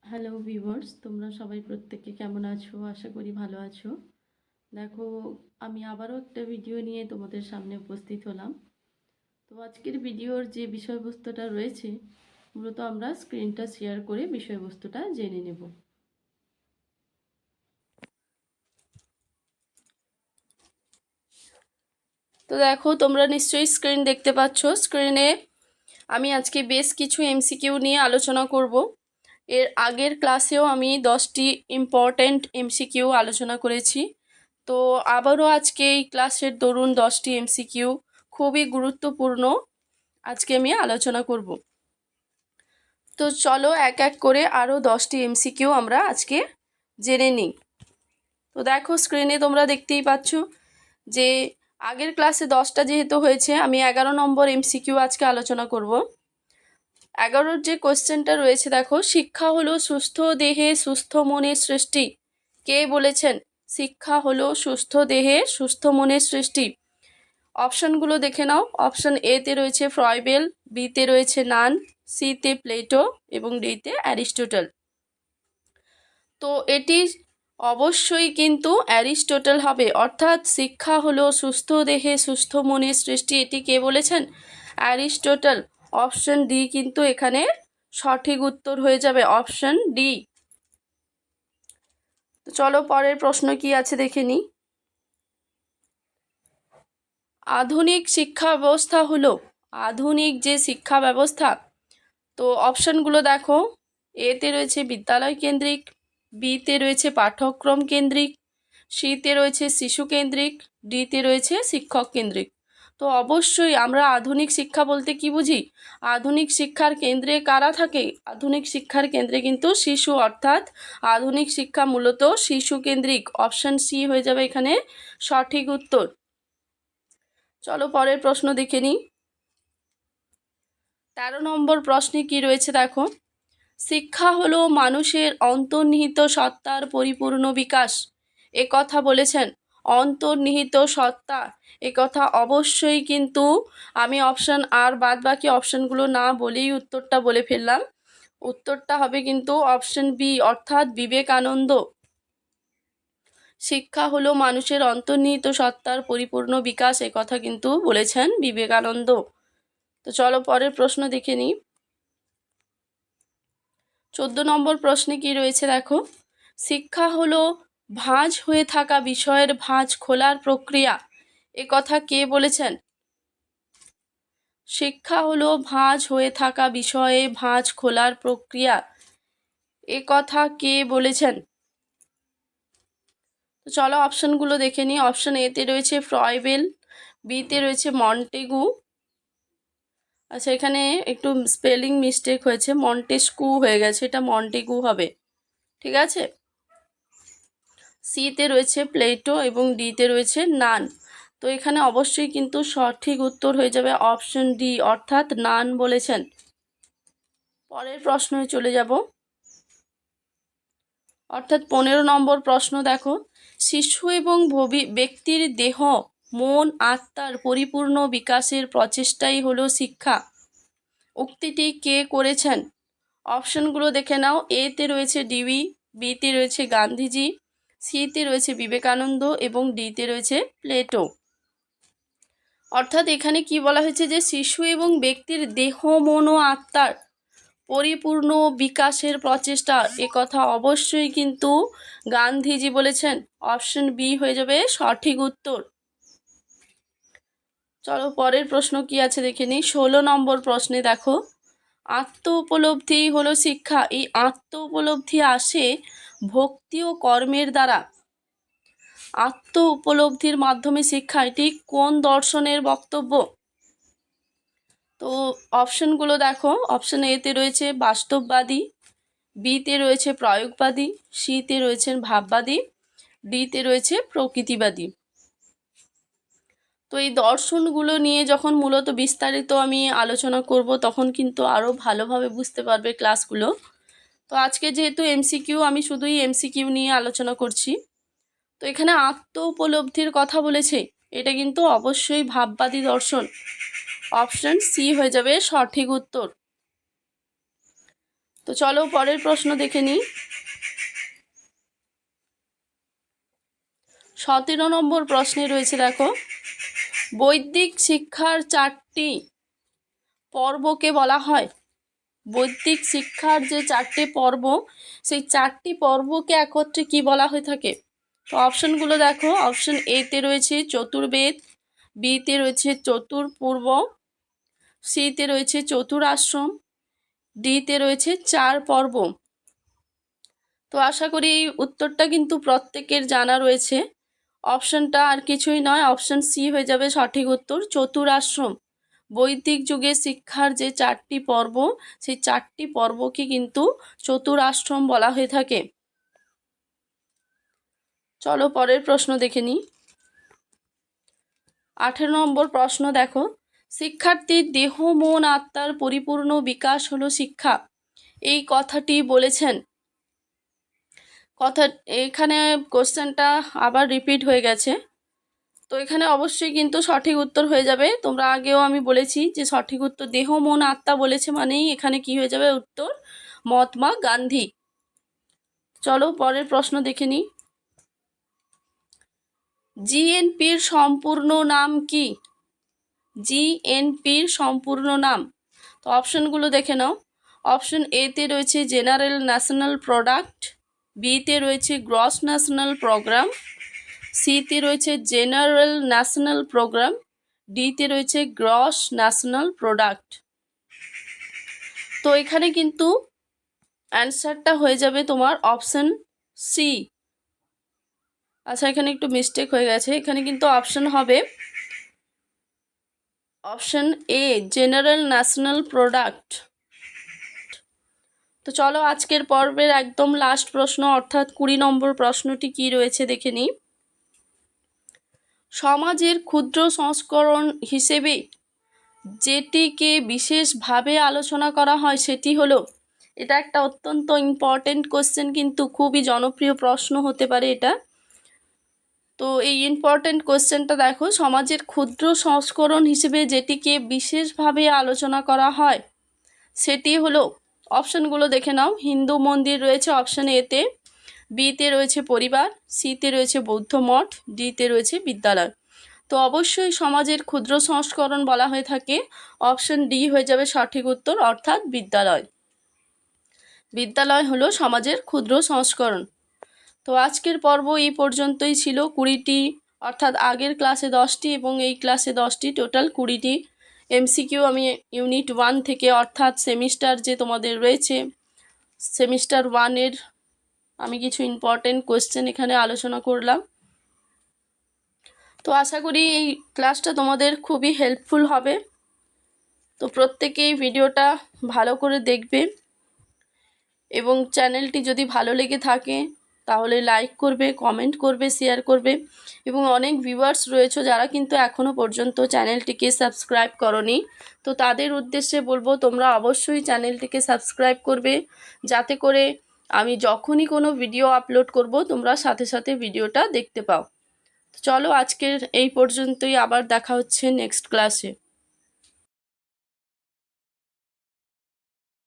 Hello viewers, তোমরা সবাই প্রত্যেকে কেমন আছো? আশা করি ভালো আছো। দেখো, আমি আবারও একটা ভিডিও নিয়ে তোমাদের সামনে উপস্থিত হলাম। তো আজকের ভিডিওর যে বিষয়বস্তুটা রয়েছে, মূলত আমরা স্ক্রিনটা শেয়ার করে বিষয়বস্তুটা জেনে নেব। তো দেখো, তোমরা নিশ্চয়ই স্ক্রিন দেখতে পাচ্ছ। স্ক্রিনে আমি আজকে বেশ কিছু এমসিকিউ নিয়ে আলোচনা করব। এর আগের ক্লাসেও আমি 10টি ইম্পর্ট্যান্ট এমসিকিউ আলোচনা করেছি। তো আবারও আজকে এই ক্লাসের দরুন 10টি এমসিকিউ খুবই গুরুত্বপূর্ণ আজকে আমি আলোচনা করব। তো চলো এক এক করে আরও 10টি এমসিকিউ আমরা আজকে জেনে নিই। তো দেখো, স্ক্রিনে তোমরা দেখতেই পাচ্ছ যে আগের ক্লাসে 10টা যেহেতু হয়েছে, আমি 11 নম্বর এমসিকিউ আজকে আলোচনা করব। 11-র যে কোশ্চেনটা রয়েছে, দেখো, শিক্ষা হলো সুস্থ দেহে সুস্থ মনের সৃষ্টি। কে বলেছেন শিক্ষা হলো সুস্থ দেহে সুস্থ মনের সৃষ্টি? অপশনগুলো দেখে নাও। অপশন এ তে রয়েছে ফ্রয়েবেল, বি তে রয়েছে নান, সি তে প্লেটো এবং ডি তে অ্যারিস্টটল। তো এটি অবশ্যই কিন্তু অ্যারিস্টটল হবে, অর্থাৎ শিক্ষা হলো সুস্থ দেহে সুস্থ মনের সৃষ্টি। এটি কে বলেছেন? অ্যারিস্টটল। অপশন ডি কিন্তু এখানে সঠিক উত্তর হয়ে যাবে, অপশন ডি। তো চলো পরের প্রশ্ন কি আছে দেখে নিই। আধুনিক শিক্ষা ব্যবস্থা হলো, আধুনিক যে শিক্ষা ব্যবস্থা, তো অপশনগুলো দেখো। এ তে রয়েছে বিদ্যালয় কেন্দ্রিক, বি তে রয়েছে পাঠ্যক্রম কেন্দ্রিক, সি তে রয়েছে শিশু কেন্দ্রিক, ডি তে রয়েছে শিক্ষক কেন্দ্রিক। তো অবশ্যই আমরা আধুনিক শিক্ষা বলতে কি বুঝি? আধুনিক শিক্ষার কেন্দ্রে কারা থাকে? আধুনিক শিক্ষার কেন্দ্রে কিন্তু শিশু, অর্থাৎ আধুনিক শিক্ষা মূলত শিশু কেন্দ্রিক। অপশন সি হয়ে যাবে এখানে সঠিক উত্তর। চলো পরের প্রশ্ন দেখে নিই। 13 নম্বর প্রশ্নে কি রয়েছে দেখো। শিক্ষা হলো মানুষের অন্তর্নিহিত সত্তার পরিপূর্ণ বিকাশ। এ কথা বলেছেন অন্তর্নিহিত সত্তা। এ কথা অবশ্যই কিন্তু আমি অপশন আর বাদ বাকি অপশনগুলো না বলেই উত্তরটা বলে ফেললাম। উত্তরটা হবে কিন্তু অপশন বি, অর্থাৎ বিবেকানন্দ। শিক্ষা হলো মানুষের অন্তর্নিহিত সত্তার পরিপূর্ণ বিকাশ, এ কথা কিন্তু বলেছেন বিবেকানন্দ। তো চলো পরের প্রশ্ন দেখে নিই। 14 নম্বর প্রশ্নে কি রয়েছে দেখো। শিক্ষা হলো ভাঁজ হয়ে থাকা বিষয়ের ভাঁজ খোলার প্রক্রিয়া। এ কথা কে বলেছেন? শিক্ষা হলো ভাঁজ হয়ে থাকা বিষয়ে ভাঁজ খোলার প্রক্রিয়া। এ কথা কে বলেছেন? তো চলো অপশনগুলো দেখে নিই। অপশন এ তে রয়েছে ফ্রয়েবেল, বি তে রয়েছে মন্টেগু। আচ্ছা, এখানে একটু স্পেলিং মিস্টেক হয়েছে, মন্টেস্কু হয়ে গেছে, এটা মন্টেগু হবে। ঠিক আছে। সি তে রয়েছে প্লেটো এবং ডি তে রয়েছে নান। তো এখানে অবশ্যই কিন্তু সঠিক উত্তর হয়ে যাবে অপশন ডি, অর্থাৎ নান বলেছেন। পরের প্রশ্নে চলে যাব, অর্থাৎ 15 নম্বর প্রশ্ন দেখো। শিশু এবং ব্যক্তির দেহ মন আত্মার পরিপূর্ণ বিকাশের প্রচেষ্টাই হলো শিক্ষা। উক্তিটি কে করেছেন? অপশনগুলো দেখে নাও। এ তে রয়েছে ডিবি, বি তে রয়েছে গান্ধীজি, সি তে রয়েছে বিবেকানন্দ এবং ডি তে রয়েছে প্লেটো। অর্থাৎ এখানে কি বলা হয়েছে যে শিশু এবং ব্যক্তির দেহ মন ও আত্মার পরিপূর্ণ বিকাশের প্রচেষ্টা, এ কথা অবশ্যই কিন্তু গান্ধীজি বলেছেন। অপশন বি হয়ে যাবে সঠিক উত্তর। চলো পরের প্রশ্ন কি আছে দেখে নিই। 16 নম্বর প্রশ্নে দেখো। আত্ম উপলব্ধি হলো শিক্ষা। এই আত্ম উপলব্ধি আসে ভক্তি ও কর্মের দ্বারা। আত্ম উপলব্ধির মাধ্যমে শিক্ষা, এটি কোন দর্শনের বক্তব্য? তো অপশনগুলো দেখো। অপশন এ তে রয়েছে বাস্তববাদী, বি তে রয়েছে প্রয়োগবাদী, সি তে রয়েছে ভাববাদী, ডি তে রয়েছে প্রকৃতিবাদী। তো এই দর্শনগুলো নিয়ে যখন মূলত বিস্তারিত আমি আলোচনা করব, তখন কিন্তু আরও ভালোভাবে বুঝতে পারবে ক্লাসগুলো। তো আজকে যেহেতু এমসিকিউ, আমি শুধুই এমসিকিউ নিয়ে আলোচনা করছি। তো এখানে আত্ম উপলব্ধির কথা বলেছে, এটা কিন্তু অবশ্যই ভাববাদী দর্শন। অপশন সি হয়ে যাবে সঠিক উত্তর। তো তো চলো পরের প্রশ্ন দেখে নিই। 17 নম্বর প্রশ্নে রয়েছে, দেখো, বৈদিক শিক্ষার 4টি পর্বকে বলা হয়। বৈদিক শিক্ষার যে 4টি পর্ব, সেই 4টি পর্বকে একত্রে কি বলা হয়ে থাকে? তো অপশনগুলো দেখো। অপশন এতে রয়েছে চতুর্বেদ, বিতে রয়েছে চতুর্পূর্ব, সিতে রয়েছে চতুরাশ্রম, ডিতে রয়েছে 4 পর্ব। তো আশা করি এই উত্তরটা কিন্তু প্রত্যেকের জানা রয়েছে। অপশনটা আর কিছুই নয়, অপশন সি হয়ে যাবে সঠিক উত্তর, চতুরাশ্রম। বৈদিক যুগে শিক্ষার যে 4টি পর্ব, সেই 4টি পর্বকে কিন্তু চতুরাশ্রম বলা হয়ে থাকে। চলো পরের প্রশ্ন দেখে নিই। 18 নম্বর প্রশ্ন দেখো, শিক্ষার্থীর দেহ মন আত্মার পরিপূর্ণ বিকাশ হলো শিক্ষা। এই কথাটি বলেছেন। এখানে কোশ্চেনটা আবার রিপিট হয়ে গেছে। তো এখানে অবশ্যই কিন্তু সঠিক উত্তর হয়ে যাবে। তোমরা আগেও আমি বলেছি যে সঠিক উত্তর দেহ মন আত্মা বলেছে মানেই এখানে কি হয়ে যাবে উত্তর, মহাত্মা গান্ধী। চলো পরের প্রশ্ন দেখে নিই। জিএনপির সম্পূর্ণ নাম কি? জিএনপির সম্পূর্ণ নাম। তো অপশনগুলো দেখে নাও। অপশন এতে রয়েছে জেনারেল ন্যাশনাল প্রোডাক্ট, বিতে রয়েছে গ্রস ন্যাশনাল প্রোগ্রাম, সিতে রয়েছে জেনারেল ন্যাশনাল প্রোগ্রাম, ডিতে রয়েছে গ্রস ন্যাশনাল প্রোডাক্ট। তো এখানে কিন্তু অ্যান্সারটা হয়ে যাবে তোমার অপশন সি। আচ্ছা, এখানে একটু মিস্টেক হয়ে গেছে, এখানে কিন্তু অপশন হবে option a general national product. তো চলো আজকের পর্বের একদম লাস্ট প্রশ্ন অর্থাৎ 20 নম্বর প্রশ্নটি কি রয়েছে দেখে নিই। সমাজের ক্ষুদ্র সংস্করণ হিসেবে যেটিকে বিশেষভাবে আলোচনা করা হয় সেটি হলো, এটা একটা অত্যন্ত ইম্পর্টেন্ট কোশ্চেন, কিন্তু খুবই জনপ্রিয় প্রশ্ন হতে পারে এটা। তো এই ইম্পর্টেন্ট কোশ্চেনটা দেখো, সমাজের ক্ষুদ্র সংস্করণ হিসেবে যেটিকে বিশেষভাবে আলোচনা করা হয় সেটি হলো, অপশনগুলো দেখে নাও। হিন্দু মন্দির রয়েছে অপশন এতে, বিতে রয়েছে পরিবার, সিতে রয়েছে বৌদ্ধ মঠ, ডিতে রয়েছে বিদ্যালয়। তো অবশ্যই সমাজের ক্ষুদ্র সংস্করণ বলা হয়ে থাকে, অপশন ডি হয়ে যাবে সঠিক উত্তর, অর্থাৎ বিদ্যালয়। বিদ্যালয় হলো সমাজের ক্ষুদ্র সংস্করণ। তো আজকের পর্ব এই পর্যন্তই ছিল। 20টি, অর্থাৎ আগের ক্লাসে 10টি এবং এই ক্লাসে 10টি, টোটাল 20টি এমসিকিউ আমি ইউনিট 1 থেকে, অর্থাৎ সেমিস্টার যে তোমাদের রয়েছে সেমিস্টার 1-এর আমি কিছু ইম্পর্টেন্ট কোয়েশ্চেন এখানে আলোচনা করলাম। তো আশা করি এই ক্লাসটা তোমাদের খুবই হেল্পফুল হবে। তো প্রত্যেকেই ভিডিওটা ভালো করে দেখবে এবং চ্যানেলটি যদি ভালো লেগে থাকে তাহলে লাইক করবে, কমেন্ট করবে, শেয়ার করবে। এবং অনেক ভিউয়ার্স রয়েছে যারা কিন্তু এখনও পর্যন্ত চ্যানেলটিকে সাবস্ক্রাইব করনি, তো তাদের উদ্দেশ্যে বলবো তোমরা অবশ্যই চ্যানেলটিকে সাবস্ক্রাইব করবে, যাতে করে আমি যখনই কোনো ভিডিও আপলোড করব তোমরা সাথে সাথে ভিডিওটা দেখতে পাও। চলো আজকের এই পর্যন্তই, আবার দেখা হচ্ছে নেক্সট ক্লাসে।